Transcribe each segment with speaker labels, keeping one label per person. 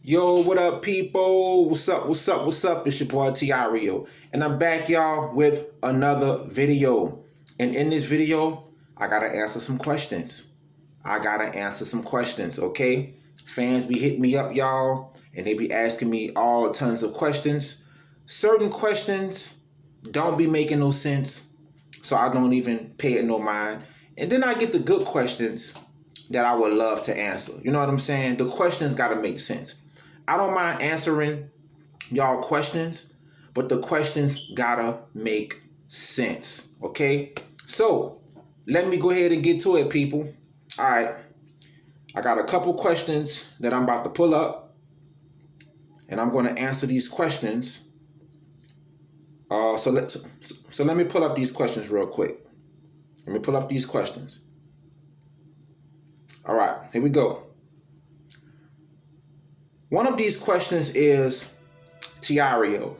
Speaker 1: Yo, what up, people? What's up? What's up? What's up? It's your boy Tireo, and I'm back, y'all, with another video. And in this video, I gotta answer some questions. Okay? Fans be hitting me up, y'all, and they be asking me all tons of questions. Certain questions don't be making no sense, so I don't even pay it no mind. And then I get the good questions that I would love to answer. You know what I'm saying? The questions gotta make sense. I don't mind answering y'all questions, but the questions gotta make sense, okay? So, let me go ahead and get to it, people. All right, I got a couple questions that I'm about to pull up, and I'm gonna answer these questions. So let me pull up these questions real quick. Let me pull up these questions. All right, here we go. One of these questions is, Tireo,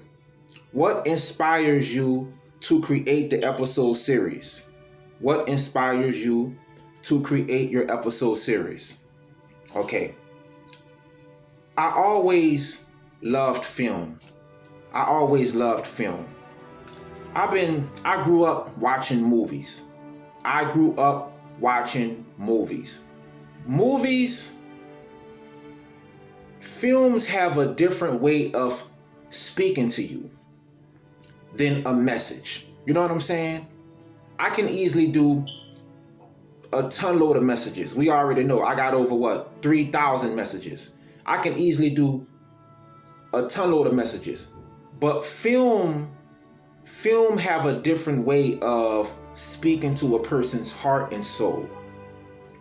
Speaker 1: what inspires you to create the episode series? What inspires you to create your episode series? Okay. I always loved film. I grew up watching movies. Films have a different way of speaking to you than a message. You know what I'm saying? I can easily do a ton load of messages. We already know I got over 3,000 messages. I can easily do a ton load of messages. But film have a different way of speaking to a person's heart and soul.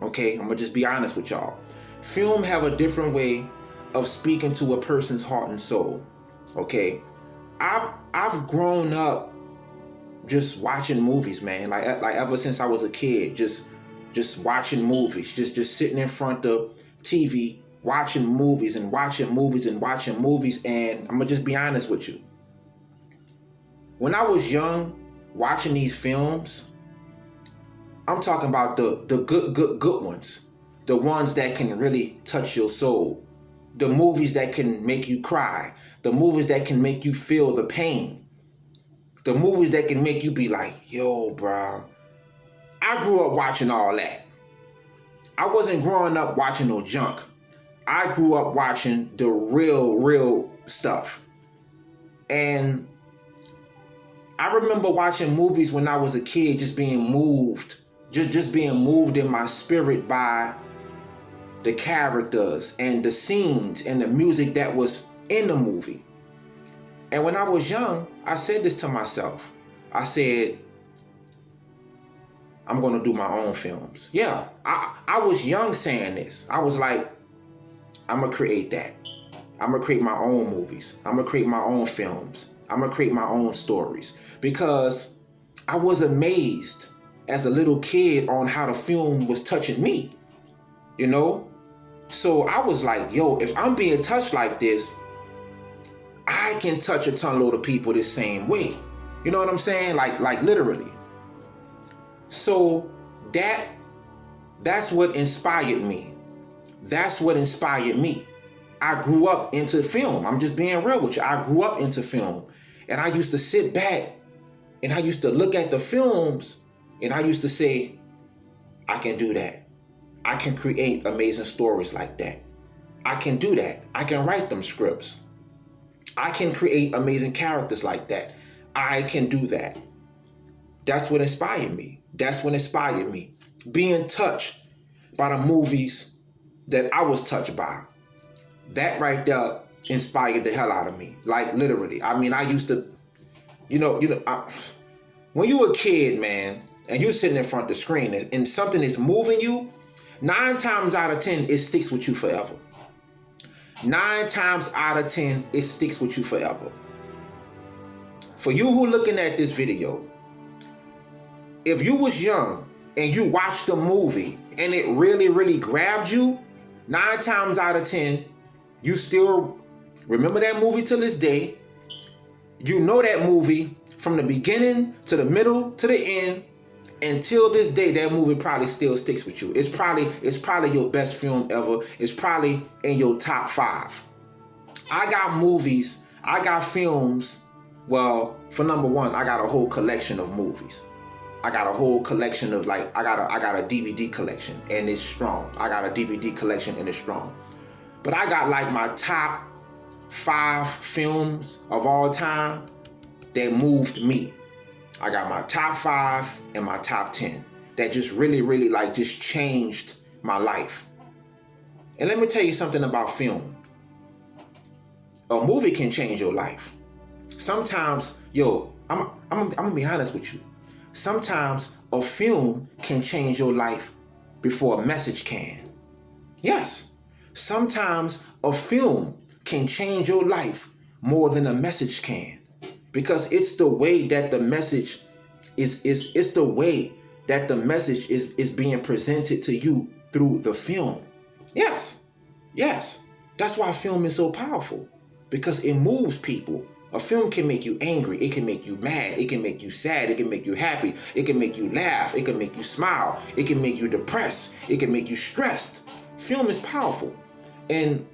Speaker 1: Okay, I'm gonna just be honest with y'all. Film have a different way of speaking to a person's heart and soul. Okay, I've grown up just watching movies, man. Like ever since I was a kid, just watching movies, just sitting in front of TV, watching movies. And I'm gonna just be honest with you. When I was young, watching these films, I'm talking about the good ones, the ones that can really touch your soul. The movies that can make you cry. The movies that can make you feel the pain. The movies that can make you be like, yo, bro. I grew up watching all that. I wasn't growing up watching no junk. I grew up watching the real stuff. And I remember watching movies when I was a kid, just being moved. Just being moved in my spirit by the characters and the scenes and the music that was in the movie. And when I was young, I said this to myself. I said, I'm gonna do my own films. Yeah, I was young saying this. I was like, I'm gonna create that. I'm gonna create my own movies. I'm gonna create my own films. I'm gonna create my own stories. Because I was amazed as a little kid on how the film was touching me. You know? So I was like, yo, if I'm being touched like this, I can touch a ton load of people the same way. You know what I'm saying? Like literally. So that's what inspired me. I grew up into film. I'm just being real with you. I grew up into film. And I used to sit back and I used to look at the films and I used to say, I can do that. I can create amazing stories like that. I can do that. I can write them scripts. I can create amazing characters like that. I can do that. That's what inspired me. Being touched by the movies that I was touched by. That right there inspired the hell out of me. Like literally. I mean, I used to, when you were a kid, man, and you're sitting in front of the screen and something is moving you, 9 times out of 10, it sticks with you forever. 9 times out of 10, it sticks with you forever. For you who looking at this video, if you was young and you watched the movie and it really grabbed you, 9 times out of 10, you still remember that movie till this day. You know that movie from the beginning to the middle to the end. Until this day, that movie probably still sticks with you. It's probably your best film ever. It's probably in your top 5. I got movies, I got films. Well, for number one, I got a whole collection of movies. I got a whole collection of I got a DVD collection and it's strong. I got a DVD collection and it's strong. But I got like my top 5 films of all time that moved me. I got my top 5 and my top 10 that just really, really just changed my life. And let me tell you something about film. A movie can change your life. Sometimes, I'm gonna be honest with you. Sometimes a film can change your life before a message can. Yes. Sometimes a film can change your life more than a message can. Because it's the way that the message it's the way that the message is being presented to you through the film. Yes. Yes. That's why film is so powerful. Because it moves people. A film can make you angry. It can make you mad. It can make you sad. It can make you happy. It can make you laugh. It can make you smile. It can make you depressed. It can make you stressed. Film is powerful. And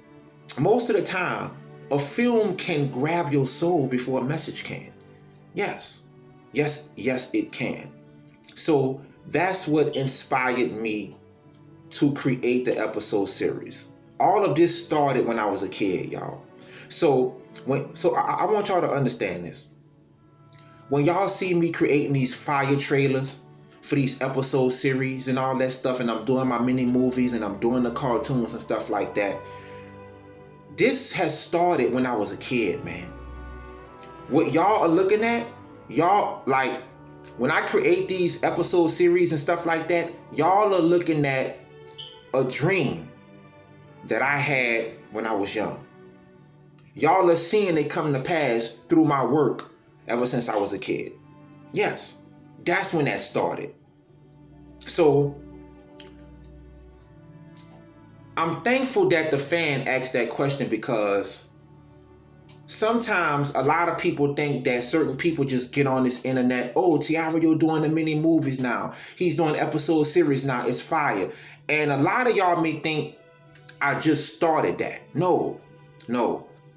Speaker 1: most of the time, a film can grab your soul before a message can. Yes. Yes, it can. So that's what inspired me to create the episode series. All of this started when I was a kid, y'all. So I want y'all to understand this. When y'all see me creating these fire trailers for these episode series and all that stuff, and I'm doing my mini movies and I'm doing the cartoons and stuff like that, this has started when I was a kid, man. What y'all are looking at, y'all, when I create these episode series and stuff like that, y'all are looking at a dream that I had when I was young. Y'all are seeing it come to pass through my work ever since I was a kid. Yes, that's when that started. So I'm thankful that the fan asked that question, because sometimes a lot of people think that certain people just get on this internet. Oh, Tireo doing the mini movies now. He's doing episode series now. It's fire. And a lot of y'all may think I just started that. No.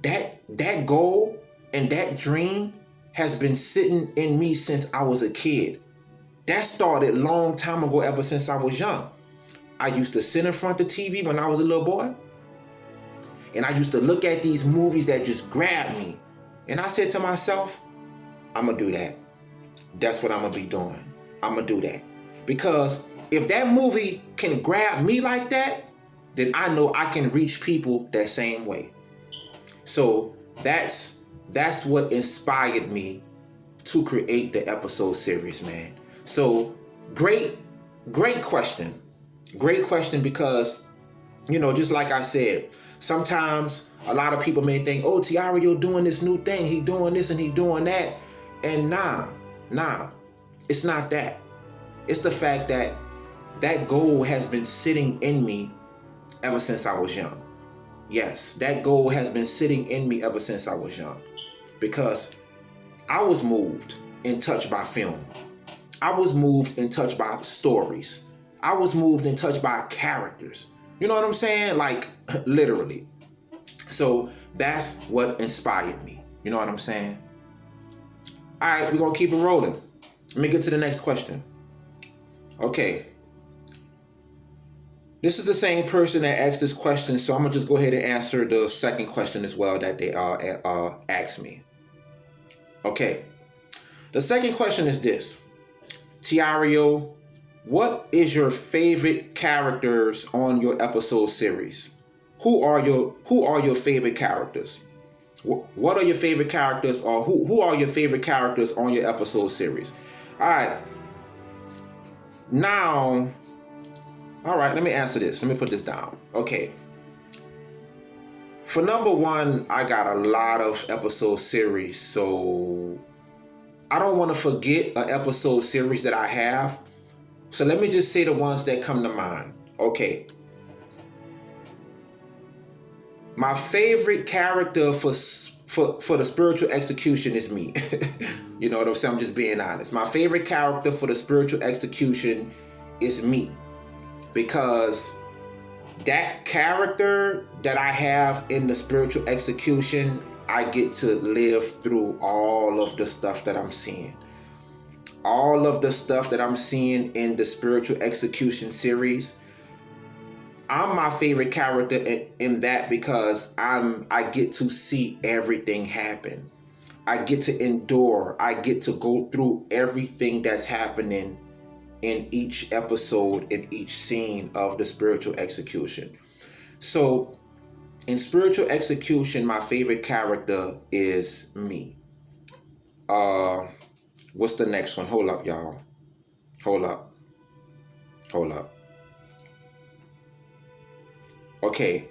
Speaker 1: That goal and that dream has been sitting in me since I was a kid. That started a long time ago, ever since I was young. I used to sit in front of the TV when I was a little boy, and I used to look at these movies that just grabbed me. And I said to myself, I'm going to do that. That's what I'm going to be doing. I'm going to do that. Because if that movie can grab me like that, then I know I can reach people that same way. So that's what inspired me to create the episode series, man. So great question. Great question, because, just like I said, sometimes a lot of people may think, oh, Tireo doing this new thing. He doing this and he doing that. And nah, it's not that. It's the fact that that goal has been sitting in me ever since I was young. Yes, that goal has been sitting in me ever since I was young, because I was moved and touched by film. I was moved and touched by stories. I was moved and touched by characters. You know what I'm saying? Literally. So that's what inspired me. You know what I'm saying? All right, we're going to keep it rolling. Let me get to the next question. Okay. This is the same person that asked this question, so I'm going to just go ahead and answer the second question as well that they asked me. Okay. The second question is this. Tireo, what is your favorite characters on your episode series? Who are your favorite characters? What are your favorite characters, or who are your favorite characters on your episode series? All right. Now, all right, let me answer this. Let me put this down. Okay. For number one, I got a lot of episode series, so I don't want to forget an episode series that I have. So let me just say the ones that come to mind. Okay. My favorite character for the spiritual execution is me. You know what I'm saying? I'm just being honest. My favorite character for the spiritual execution is me. Because that character that I have in the spiritual execution, I get to live through all of the stuff that I'm seeing. All of the stuff that I'm seeing in the spiritual execution series, I'm my favorite character in that because I get to see everything happen. I get to endure. I get to go through everything that's happening in each episode, in each scene of the spiritual execution. So in spiritual execution, my favorite character is me. What's the next one? Hold up, y'all. Hold up. Okay.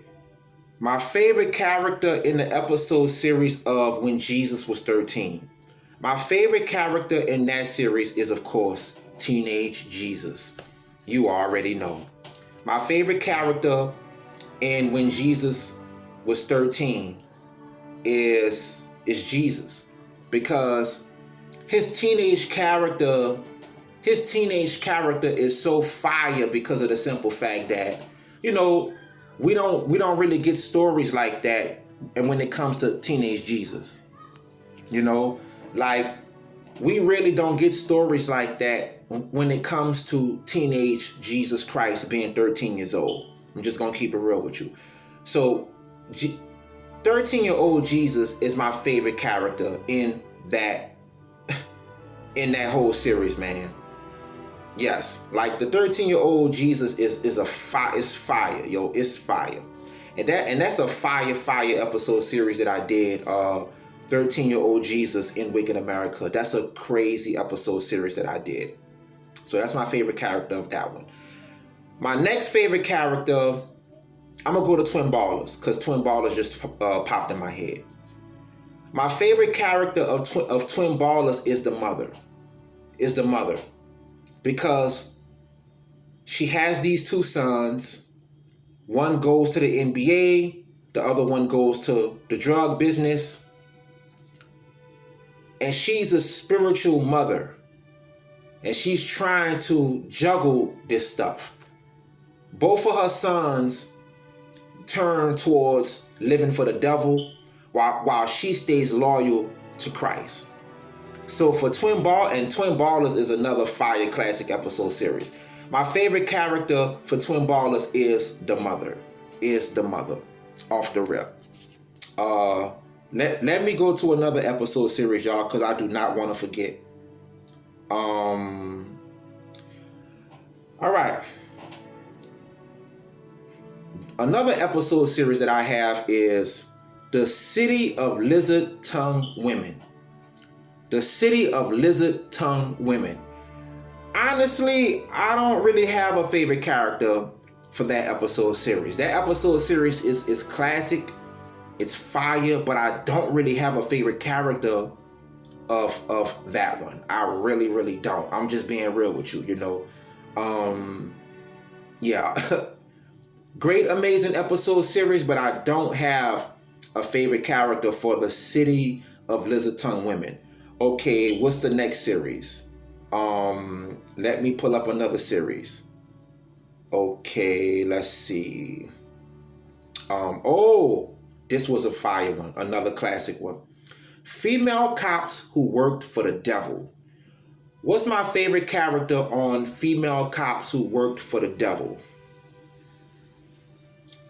Speaker 1: My favorite character in the episode series of When Jesus Was 13. My favorite character in that series is, of course, Teenage Jesus. You already know. My favorite character in When Jesus Was 13 is Jesus, because his teenage character is so fire because of the simple fact that, you know, we don't really get stories like that. And when it comes to teenage Jesus, you know, like, we really don't get stories like that when it comes to teenage Jesus Christ being 13 years old. I'm just gonna keep it real with you. So 13-year-old Jesus is my favorite character in that whole series, man. Yes, like the 13-year-old Jesus is fire, yo. It's fire. And that's a fire episode series that I did, 13-year-old Jesus in Wicked America. That's a crazy episode series that I did. So that's my favorite character of that one. My next favorite character, I'm gonna go to Twin Ballers, because Twin Ballers just popped in my head. My favorite character of Twin Ballers is the mother. Because she has these two sons. One goes to the NBA, the other one goes to the drug business. And she's a spiritual mother. And she's trying to juggle this stuff. Both of her sons turn towards living for the devil while she stays loyal to Christ. So for Twin Ballers is another fire classic episode series. My favorite character for Twin Ballers is the mother. Off the rip. Let me go to another episode series, y'all, because I do not want to forget. All right. Another episode series that I have is The City of Lizard Tongue Women. The City of Lizard Tongue Women. Honestly, I don't really have a favorite character for that episode series. That episode series is classic. It's fire, but I don't really have a favorite character of that one. I really, really don't. I'm just being real with you, you know. Yeah. Great, amazing episode series, but I don't have a favorite character for The City of Lizard Tongue Women. Okay, what's the next series? Let me pull up another series. Okay, let's see. This was a fire one, another classic one. Female Cops Who Worked for the Devil. What's my favorite character on Female Cops Who Worked for the Devil?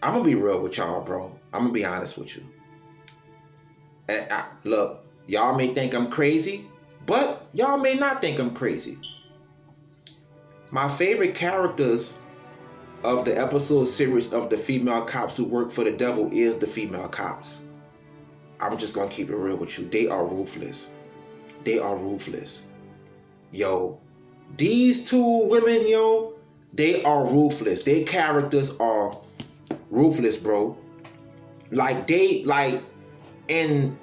Speaker 1: I'm gonna be real with y'all, bro. I'm gonna be honest with you. And look, y'all may think I'm crazy, but y'all may not think I'm crazy. My favorite characters of the episode series of the Female Cops Who Work for the Devil is the female cops. I'm just gonna keep it real with you. They are ruthless. Yo, these two women, yo, they are ruthless. Their characters are ruthless, bro. Like in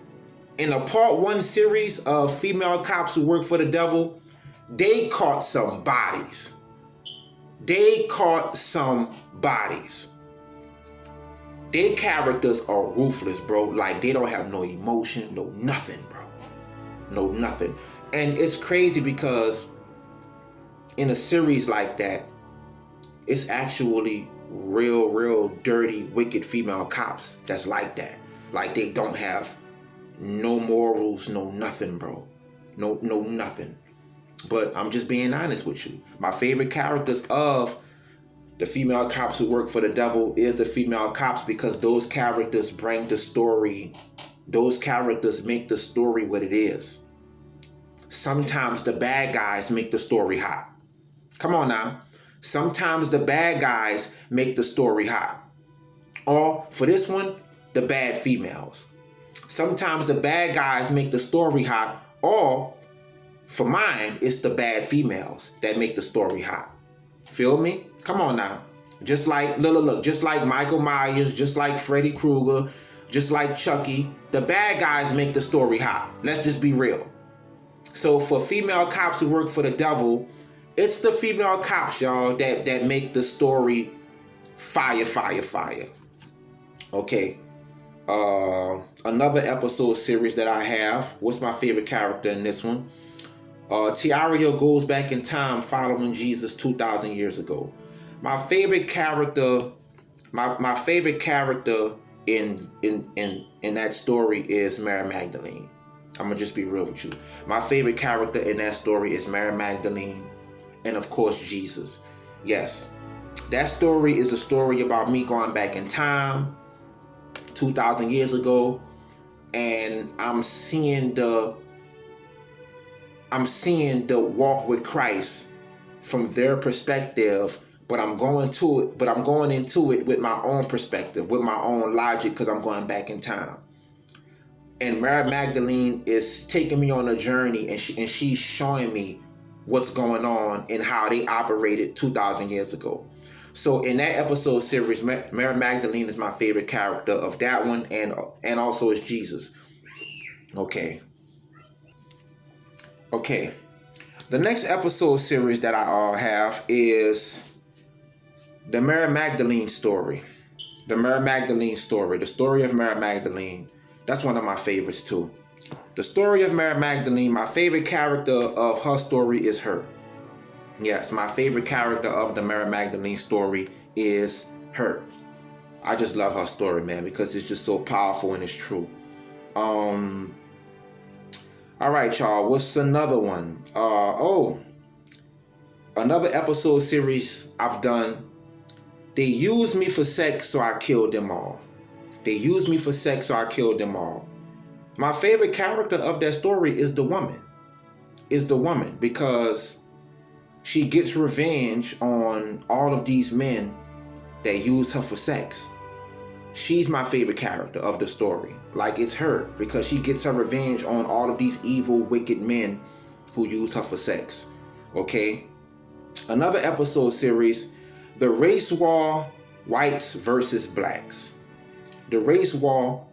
Speaker 1: a part 1 series of Female Cops Who Work for the Devil, they caught some bodies. Their characters are ruthless, bro. Like, they don't have no emotion, no nothing, bro. No nothing. And it's crazy because in a series like that, it's actually real dirty, wicked female cops that's like that. Like they don't have no morals, no nothing, bro. No nothing. But I'm just being honest with you. My favorite characters of the female cops who work for the devil is the female cops, because those characters bring the story. Those characters make the story what it is. Sometimes the bad guys make the story hot. Come on now. Sometimes the bad guys make the story hot. Or for this one, the bad females. Sometimes the bad guys make the story hot, or for mine, it's the bad females that make the story hot. Feel me? Come on now. Just like, look, just like Michael Myers, just like Freddy Krueger, just like Chucky, the bad guys make the story hot. Let's just be real. So for female cops who work for the devil, it's the female cops, y'all, that make the story fire. Okay. Another episode series that I have. What's my favorite character in this one? Tireo goes back in time following Jesus 2,000 years ago. My favorite character, my favorite character in that story is Mary Magdalene. I'm gonna just be real with you. My favorite character in that story is Mary Magdalene, and of course Jesus. Yes, that story is a story about me going back in time 2,000 years ago, and I'm seeing the walk with Christ from their perspective, but I'm going into it with my own perspective, with my own logic, because I'm going back in time. And Mary Magdalene is taking me on a journey, and she's showing me what's going on and how they operated 2,000 years ago. So in that episode series, Mary Magdalene is my favorite character of that one, and also is Jesus. Okay. The next episode series that I have is the Mary Magdalene story. The Mary Magdalene story. The story of Mary Magdalene. That's one of my favorites too. The story of Mary Magdalene, my favorite character of her story is her. Yes, my favorite character of the Mary Magdalene story is her. I just love her story, man, because it's just so powerful and it's true. All right, y'all. What's another one? Another episode series I've done. They used me for sex, so I killed them all. They used me for sex, so I killed them all. My favorite character of that story is the woman. Because she gets revenge on all of these men that use her for sex. She's my favorite character of the story. Like, it's her, because she gets her revenge on all of these evil, wicked men who use her for sex. Okay? Another episode series, the race war, whites versus blacks. The race war,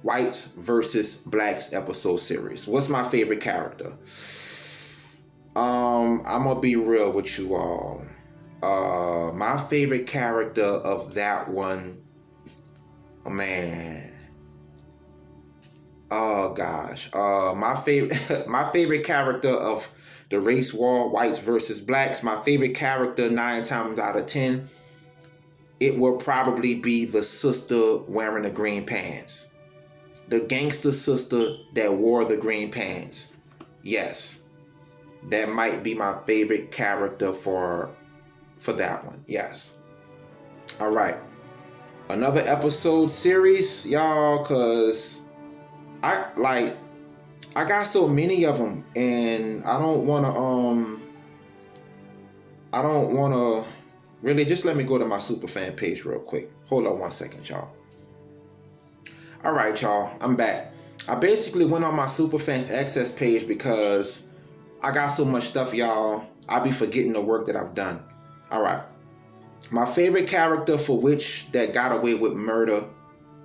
Speaker 1: whites versus blacks episode series. What's my favorite character? I'm gonna be real with you all. My favorite character of that one, my favorite character of the race war, whites versus blacks, my favorite character 9 times out of 10, it will probably be the sister wearing the green pants. The gangster sister that wore the green pants. Yes. That might be my favorite character for that one. Yes. All right. Another episode series, y'all, because I got so many of them, and I don't want to really, just let me go to my superfan page real quick. Hold on 1 second, y'all. All right, y'all, I'm back. I basically went on my superfans access page because I got so much stuff, y'all. I be forgetting the work that I've done. All right. My favorite character for which that got away with murder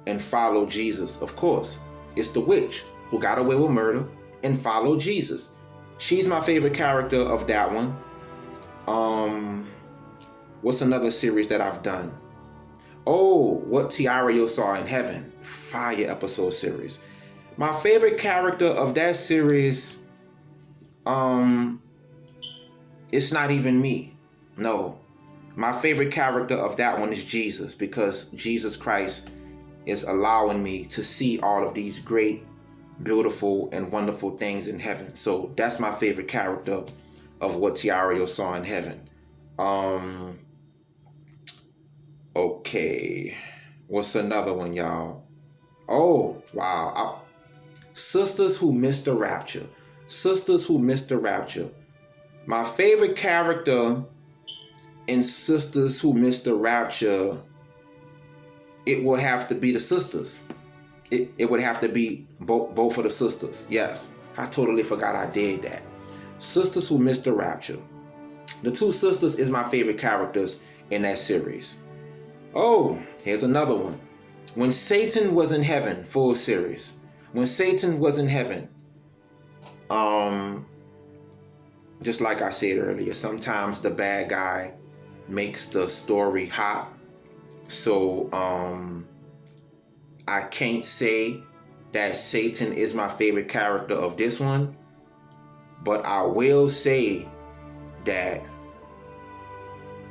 Speaker 1: and followed Jesus, of course, it's the witch who got away with murder and followed Jesus. She's my favorite character of that one. What's another series that I've done? Oh, What Tireo Saw in Heaven. Fire episode series. My favorite character of that series, it's not even me. No. My favorite character of that one is Jesus, because Jesus Christ is allowing me to see all of these great, beautiful, and wonderful things in heaven. So that's my favorite character of what Tireo saw in heaven. Okay. What's another one, y'all? Oh, wow. Sisters who missed the rapture. Sisters who missed the rapture. My favorite character in Sisters who missed the rapture, it will have to be the sisters. It would have to be both of the sisters. Yes, I totally forgot I did that. Sisters who missed the rapture. The two sisters is my favorite characters in that series. Oh, here's another one. When Satan was in heaven, full series. When Satan was in heaven, just like I said earlier, sometimes the bad guy makes the story hot. So I can't say that Satan is my favorite character of this one, but I will say that,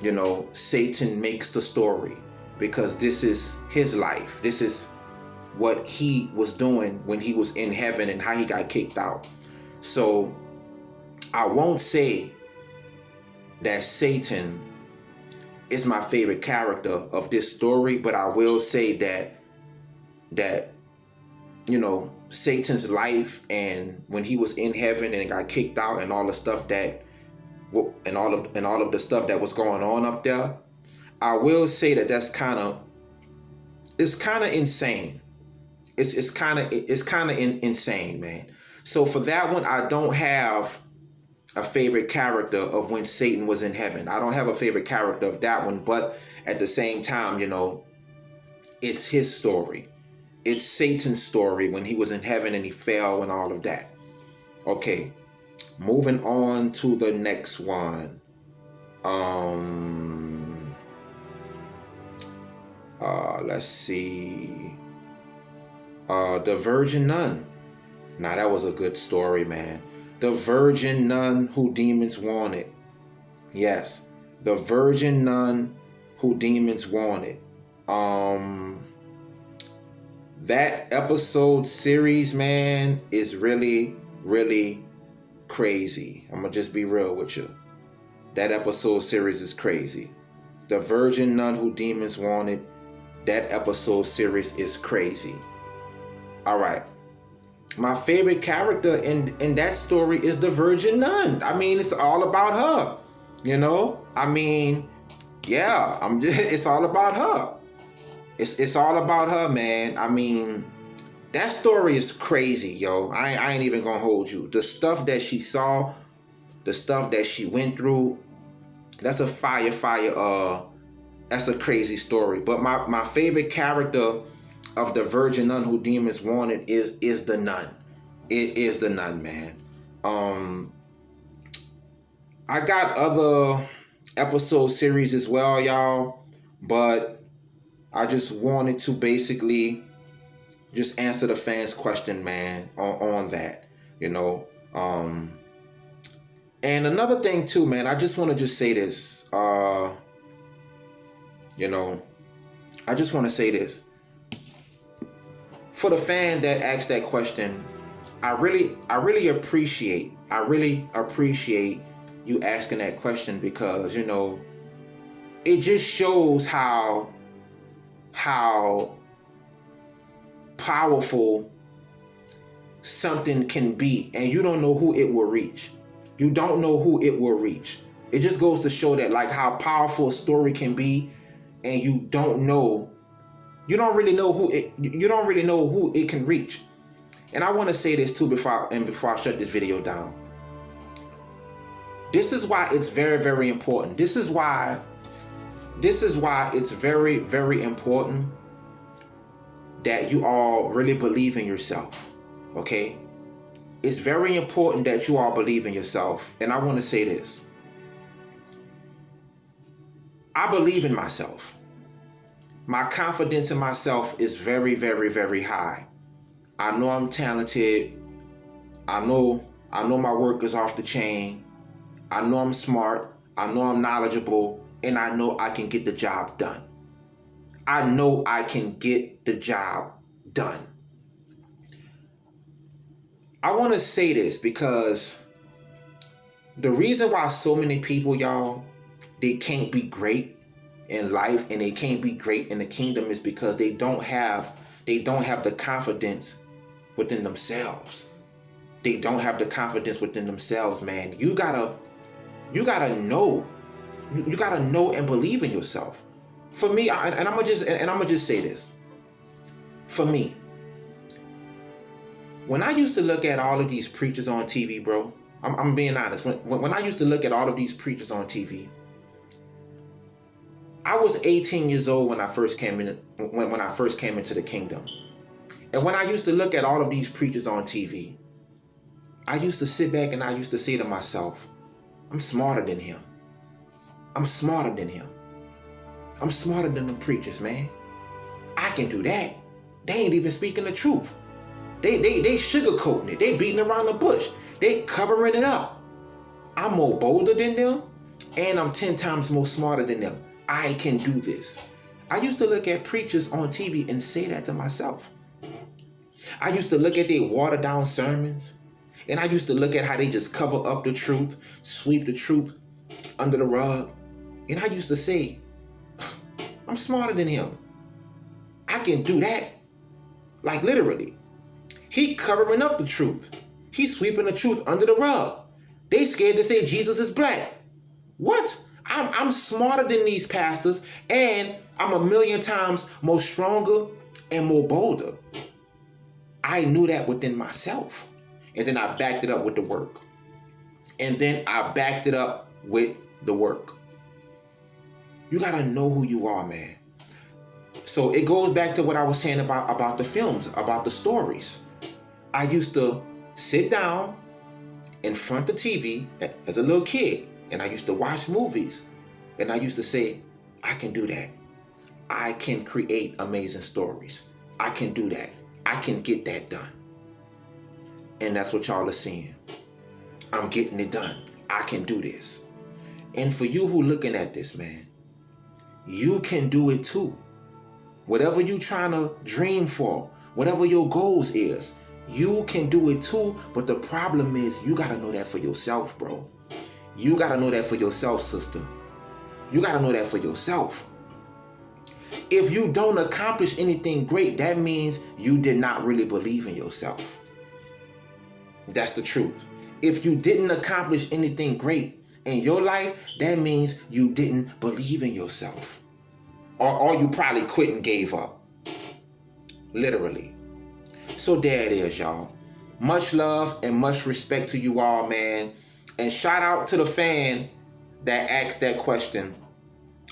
Speaker 1: you know, Satan makes the story, because this is his life. This is what he was doing when he was in heaven and how he got kicked out. So I won't say that Satan is my favorite character of this story, but I will say that you know, Satan's life, and when he was in heaven and got kicked out, and all the stuff that and all of the stuff that was going on up there, I will say that it's kind of insane. It's kind of insane, man. So for that one, I don't have a favorite character of when Satan was in heaven. I don't have a favorite character of that one, but at the same time, you know, it's his story. It's Satan's story when he was in heaven and he fell and all of that. Okay, moving on to the next one. Let's see. The Virgin Nun. Now that was a good story, man. The Virgin Nun who demons wanted. Yes, the Virgin Nun who demons wanted. That episode series, man, is really, really crazy. I'm gonna just be real with you. That episode series is crazy. The Virgin Nun who demons wanted. That episode series is crazy. All right. My favorite character in that story is the Virgin Nun. I mean, it's all about her. You know? I mean, yeah, it's all about her. It's all about her, man. I mean, that story is crazy, yo. I ain't even gonna hold you. The stuff that she saw, the stuff that she went through, that's a that's a crazy story. But my favorite character of the Virgin Nun who demons wanted is the nun. It is the nun, man. I got other episode series as well, y'all, but I just wanted to basically just answer the fans' question, man, on that, you know. And another thing too, man, I just want to just say this. You know, I just want to say this. For the fan that asked that question, I really appreciate you asking that question, because, you know, it just shows how powerful something can be, and you don't know who it will reach. You don't know who it will reach. It just goes to show that, like, how powerful a story can be, and you don't really know who it can reach. And I want to say this too before I shut this video down. This is why it's very, very important. This is why it's very, very important that you all really believe in yourself. Okay? It's very important that you all believe in yourself. And I want to say this. I believe in myself. My confidence in myself is very, very, very high. I know I'm talented. I know my work is off the chain. I know I'm smart. I know I'm knowledgeable. and I know I can get the job done. I know I can get the job done. I want to say this because the reason why so many people, y'all, they can't be great in life and they can't be great in the kingdom is because they don't have the confidence within themselves. They don't have the confidence within themselves, man. You gotta know. You gotta know and believe in yourself. For me, I'm gonna just say this. For me, when I used to look at all of these preachers on TV, bro, I'm being honest. When I used to look at all of these preachers on TV, I was 18 years old when I first came into the kingdom. And when I used to look at all of these preachers on TV, I used to sit back and I used to say to myself, I'm smarter than him. I'm smarter than him. I'm smarter than them preachers, man. I can do that. They ain't even speaking the truth. They sugarcoating it. They beating around the bush. They covering it up. I'm more bolder than them, and I'm 10 times more smarter than them. I can do this. I used to look at preachers on TV and say that to myself. I used to look at their watered down sermons, and I used to look at how they just cover up the truth, sweep the truth under the rug. And I used to say, I'm smarter than him. I can do that. Like literally. He covering up the truth. He's sweeping the truth under the rug. They scared to say Jesus is black. What? I'm smarter than these pastors, and I'm a million times more stronger and more bolder. I knew that within myself. And then I backed it up with the work. And then I backed it up with the work. You gotta know who you are, man. So it goes back to what I was saying about the films, about the stories. I used to sit down in front of TV as a little kid, and I used to watch movies, and I used to say, I can do that. I can create amazing stories. I can do that. I can get that done. And that's what y'all are seeing. I'm getting it done. I can do this. And for you who looking at this, man, you can do it too. Whatever you trying to dream for, whatever your goals is, you can do it too. But the problem is you got to know that for yourself, bro. You got to know that for yourself, sister. You got to know that for yourself. If you don't accomplish anything great, that means you did not really believe in yourself. That's the truth. If you didn't accomplish anything great in your life, that means you didn't believe in yourself. Or you probably quit and gave up. Literally. So there it is, y'all. Much love and much respect to you all, man. And shout out to the fan that asked that question.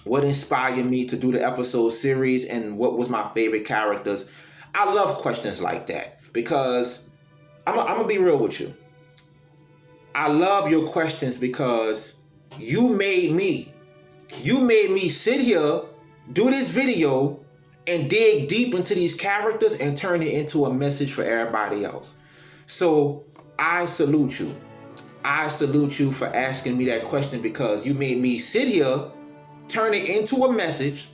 Speaker 1: What inspired me to do the episode series and what was my favorite characters? I love questions like that because I'm gonna be real with you. I love your questions because you made me sit here, do this video, and dig deep into these characters and turn it into a message for everybody else. So I salute you. I salute you for asking me that question because you made me sit here, turn it into a message,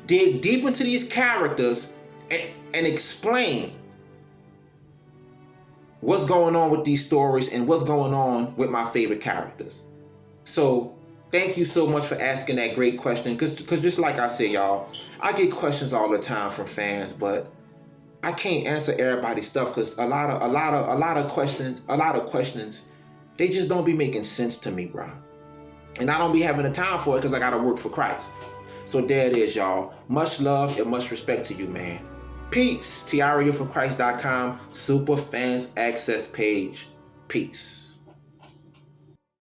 Speaker 1: dig deep into these characters, and explain what's going on with these stories and what's going on with my favorite characters. So thank you so much for asking that great question. Because just like I said, y'all, I get questions all the time from fans, but I can't answer everybody's stuff because a lot of questions, they just don't be making sense to me, bro. And I don't be having the time for it because I gotta work for Christ. So there it is, y'all. Much love and much respect to you, man. Peace. TireoForChrist.com. Super Fans Access page. Peace.